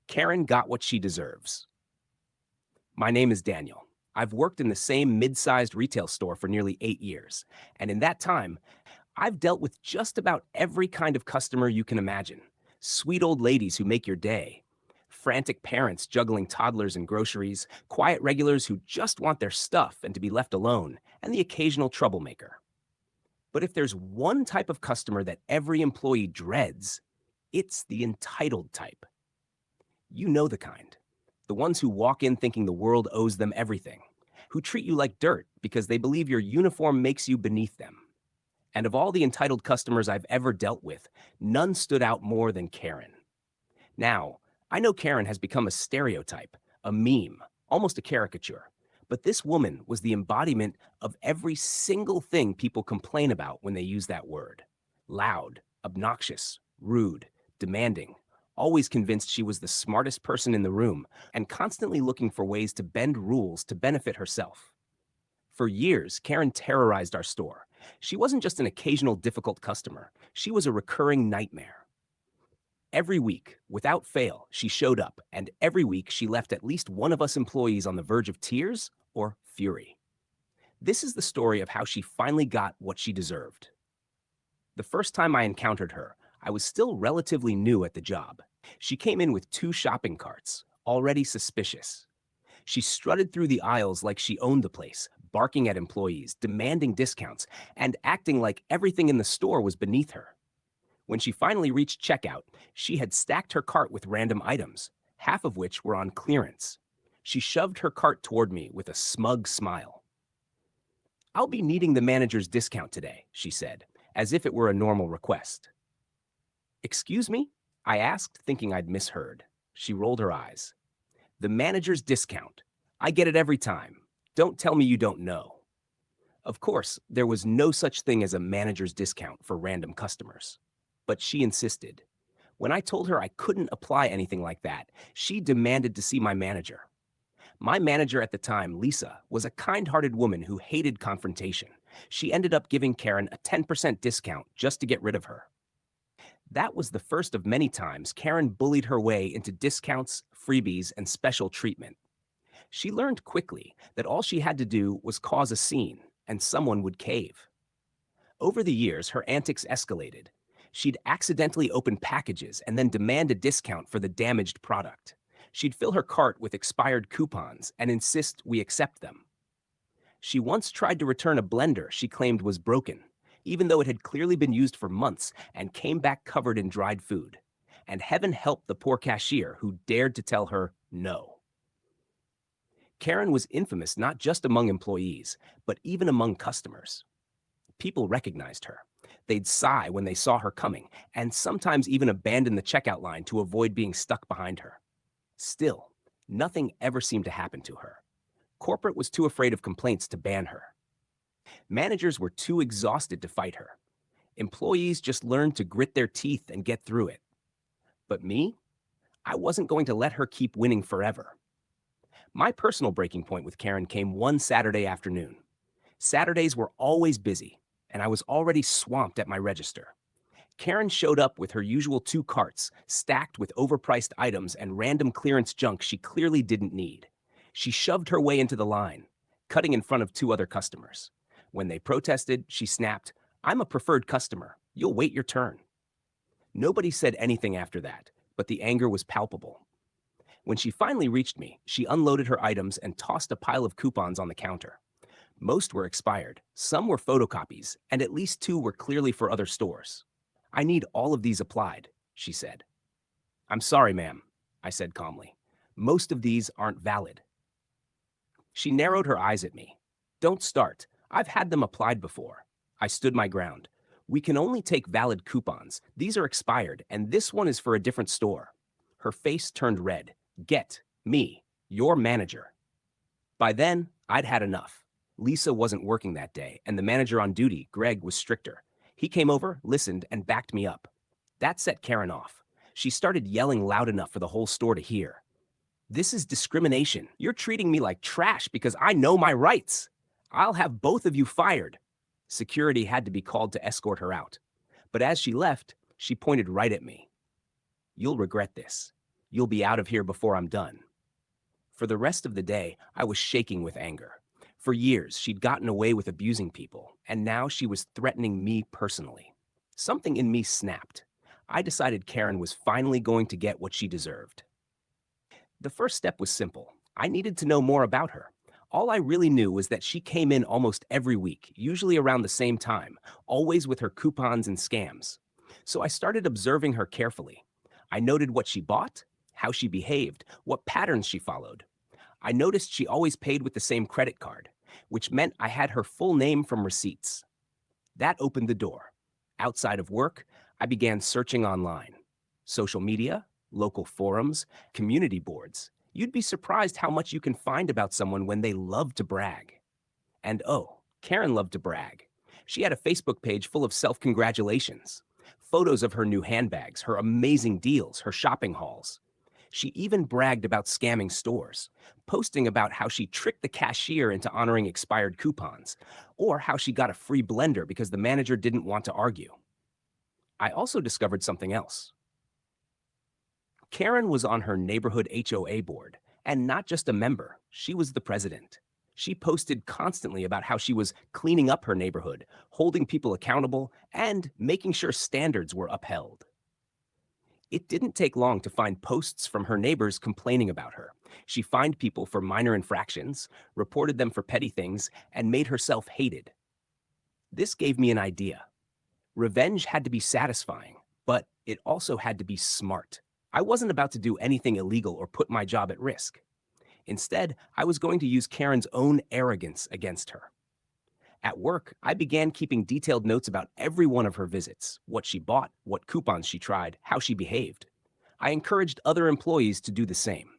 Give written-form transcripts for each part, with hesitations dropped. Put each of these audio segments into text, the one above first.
Karen got what she deserves. My name is Daniel. I've worked in the same mid sized retail store for nearly 8 years. And in that time, I've dealt with just about every kind of customer you can imagine: sweet old ladies who make your day, frantic parents juggling toddlers and groceries, quiet regulars who just want their stuff and to be left alone, and the occasional troublemaker. But if there's one type of customer that every employee dreads, it's the entitled type. You know the kind. The ones who walk in thinking the world owes them everything, who treat you like dirt because they believe your uniform makes you beneath them. And of all the entitled customers I've ever dealt with, none stood out more than Karen. Now, I know Karen has become a stereotype, a meme, almost a caricature. But this woman was the embodiment of every single thing people complain about when they use that word: loud, obnoxious, rude, demanding, always convinced she was the smartest person in the room, and constantly looking for ways to bend rules to benefit herself. For years, Karen terrorized our store. She wasn't just an occasional difficult customer, she was a recurring nightmare. Every week, without fail, she showed up, and every week she left at least one of us employees on the verge of tears or fury. This is the story of how she finally got what she deserved. The first time I encountered her, I was still relatively new at the job. She came in with two shopping carts, already suspicious. She strutted through the aisles like she owned the place, barking at employees, demanding discounts, and acting like everything in the store was beneath her. When she finally reached checkout, she had stacked her cart with random items, half of which were on clearance. She shoved her cart toward me with a smug smile. "I'll be needing the manager's discount today," she said, as if it were a normal request. "Excuse me?" I asked, thinking I'd misheard. She rolled her eyes. "The manager's discount. I get it every time. Don't tell me you don't know." Of course, there was no such thing as a manager's discount for random customers. But she insisted. When I told her I couldn't apply anything like that, she demanded to see my manager. My manager at the time, Lisa, was a kind-hearted woman who hated confrontation. She ended up giving Karen a 10% discount just to get rid of her. That was the first of many times Karen bullied her way into discounts, freebies, and special treatment. She learned quickly that all she had to do was cause a scene, and someone would cave. Over the years, her antics escalated. She'd accidentally open packages and then demand a discount for the damaged product. She'd fill her cart with expired coupons and insist we accept them. She once tried to return a blender she claimed was broken, even though it had clearly been used for months, and came back covered in dried food. And heaven help the poor cashier who dared to tell her no. Karen was infamous not just among employees, but even among customers. People recognized her. They'd sigh when they saw her coming, and sometimes even abandon the checkout line to avoid being stuck behind her. Still, nothing ever seemed to happen to her. Corporate was too afraid of complaints to ban her. Managers were too exhausted to fight her. Employees just learned to grit their teeth and get through it. But me? I wasn't going to let her keep winning forever. My personal breaking point with Karen came one Saturday afternoon. Saturdays were always busy, and I was already swamped at my register. Karen showed up with her usual two carts, stacked with overpriced items and random clearance junk she clearly didn't need. She shoved her way into the line, cutting in front of two other customers. When they protested, she snapped, "I'm a preferred customer. You'll wait your turn." Nobody said anything after that, but the anger was palpable. When she finally reached me, she unloaded her items and tossed a pile of coupons on the counter. Most were expired, some were photocopies, and at least two were clearly for other stores. "I need all of these applied," she said. "I'm sorry, ma'am," I said calmly. "Most of these aren't valid." She narrowed her eyes at me. "Don't start. I've had them applied before." I stood my ground. "We can only take valid coupons. These are expired, and this one is for a different store." Her face turned red. "Get me, your manager." By then, I'd had enough. Lisa wasn't working that day, and the manager on duty, Greg, was stricter. He came over, listened, and backed me up. That set Karen off. She started yelling loud enough for the whole store to hear. "This is discrimination. You're treating me like trash because I know my rights. I'll have both of you fired." Security had to be called to escort her out. But as she left, she pointed right at me. "You'll regret this. You'll be out of here before I'm done. For the rest of the day, I was shaking with anger. For years, she'd gotten away with abusing people, and now she was threatening me personally. Something in me snapped. I decided Karen was finally going to get what she deserved. The first step was simple. I needed to know more about her. All I really knew was that she came in almost every week, usually around the same time, always with her coupons and scams. So I started observing her carefully. I noted what she bought, how she behaved, what patterns she followed. I noticed she always paid with the same credit card, which meant I had her full name from receipts. That opened the door. Outside of work, I began searching online. Social media, local forums, community boards. You'd be surprised how much you can find about someone when they love to brag. And oh, Karen loved to brag. She had a Facebook page full of self-congratulations. Photos of her new handbags, her amazing deals, her shopping hauls. She even bragged about scamming stores, posting about how she tricked the cashier into honoring expired coupons, or how she got a free blender because the manager didn't want to argue. I also discovered something else. Karen was on her neighborhood HOA board, and not just a member, she was the president. She posted constantly about how she was cleaning up her neighborhood, holding people accountable, and making sure standards were upheld. It didn't take long to find posts from her neighbors complaining about her. She fined people for minor infractions, reported them for petty things, and made herself hated. This gave me an idea. Revenge had to be satisfying, but it also had to be smart. I wasn't about to do anything illegal or put my job at risk. Instead, I was going to use Karen's own arrogance against her. At work, I began keeping detailed notes about every one of her visits, what she bought, what coupons she tried, how she behaved. I encouraged other employees to do the same.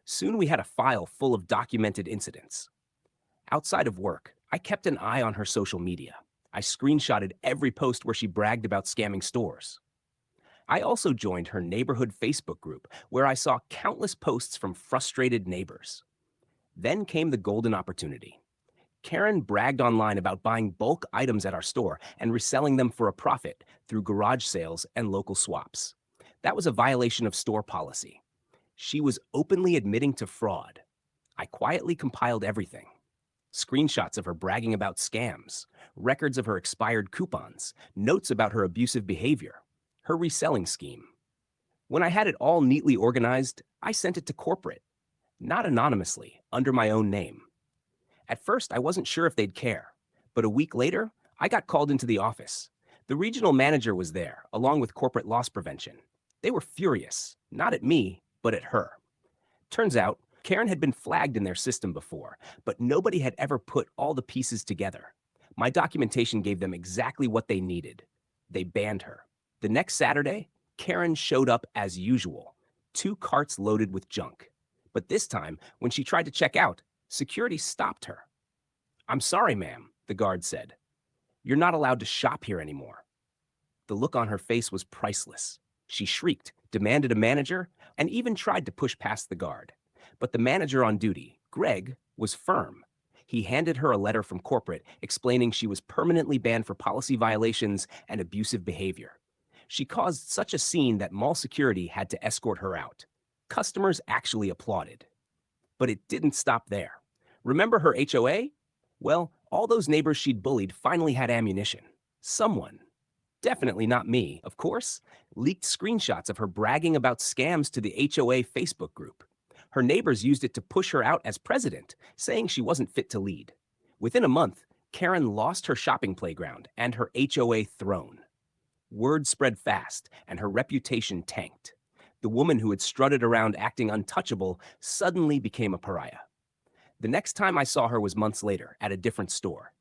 Soon we had a file full of documented incidents. Outside of work, I kept an eye on her social media. I screenshotted every post where she bragged about scamming stores. I also joined her neighborhood Facebook group, where I saw countless posts from frustrated neighbors. Then came the golden opportunity. Karen bragged online about buying bulk items at our store and reselling them for a profit through garage sales and local swaps. That was a violation of store policy. She was openly admitting to fraud. I quietly compiled everything. Screenshots of her bragging about scams, records of her expired coupons, notes about her abusive behavior, her reselling scheme. When I had it all neatly organized, I sent it to corporate, not anonymously, under my own name. At first, I wasn't sure if they'd care, but a week later, I got called into the office. The regional manager was there, along with corporate loss prevention. They were furious, not at me, but at her. Turns out, Karen had been flagged in their system before, but nobody had ever put all the pieces together. My documentation gave them exactly what they needed. They banned her. The next Saturday, Karen showed up as usual, 2 carts loaded with junk. But this time, when she tried to check out, security stopped her. "I'm sorry, ma'am," the guard said. "You're not allowed to shop here anymore." The look on her face was priceless. She shrieked, demanded a manager, and even tried to push past the guard. But the manager on duty, Greg, was firm. He handed her a letter from corporate explaining she was permanently banned for policy violations and abusive behavior. She caused such a scene that mall security had to escort her out. Customers actually applauded. But it didn't stop there. Remember her HOA? Well, all those neighbors she'd bullied finally had ammunition. Someone, definitely not me, of course, leaked screenshots of her bragging about scams to the HOA Facebook group. Her neighbors used it to push her out as president, saying she wasn't fit to lead. Within a month, Karen lost her shopping playground and her HOA throne. Word spread fast, and her reputation tanked. The woman who had strutted around acting untouchable suddenly became a pariah. The next time I saw her was months later at a different store.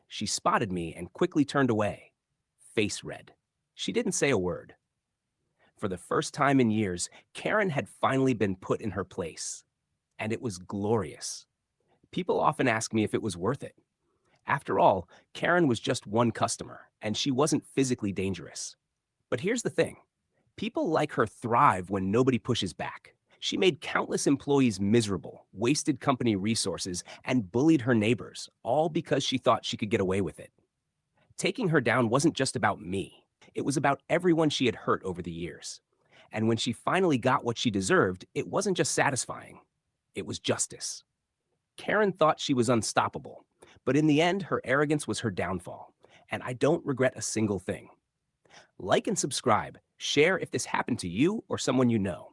She spotted me and quickly turned away, face red. She didn't say a word. For the first time in years, Karen had finally been put in her place. And it was glorious. People often ask me if it was worth it. After all, Karen was just one customer, and she wasn't physically dangerous. But here's the thing. People like her thrive when nobody pushes back. She made countless employees miserable, wasted company resources, and bullied her neighbors, all because she thought she could get away with it. Taking her down wasn't just about me. It was about everyone she had hurt over the years. And when she finally got what she deserved, it wasn't just satisfying, it was justice. Karen thought she was unstoppable, but in the end, her arrogance was her downfall. And I don't regret a single thing. Like and subscribe. Share if this happened to you or someone you know.